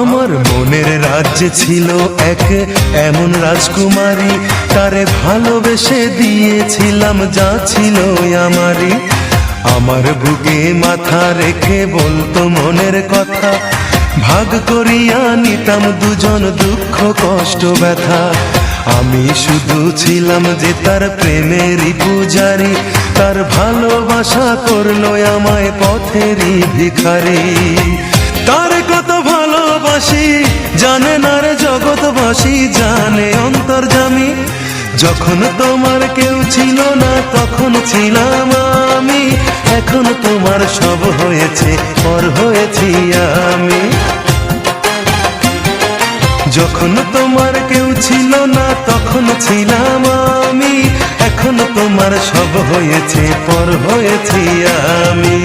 আমার মনের রাজ্যে ছিল এক এমন রাজকুমারী, তারে ভালোবেসে দিয়েছিলাম যা ছিল আমারই। আমার বুকে মাথা রেখে বলতো মনের কথা, ভাগ করিয়া নিতাম দুজন দুঃখ কষ্ট ব্যথা। আমি শুধু ছিলাম যে তার প্রেমেরই পূজারি, তার ভালোবাসা করলো আমায় পথেরই ভিখারি। তার কত ভালোবাসি জানে না রে জগৎবাসী, জানে অন্তর্যামী। যখন তোমার কেউ ছিল না তখন ছিলাম আমি, এখন তোমার সব হয়েছে পর হয়েছি আমি। যখন তোমার কেউ ছিল না তখন ছিলাম আমি, এখন তোমার সব হয়েছে পর হয়েছি আমি।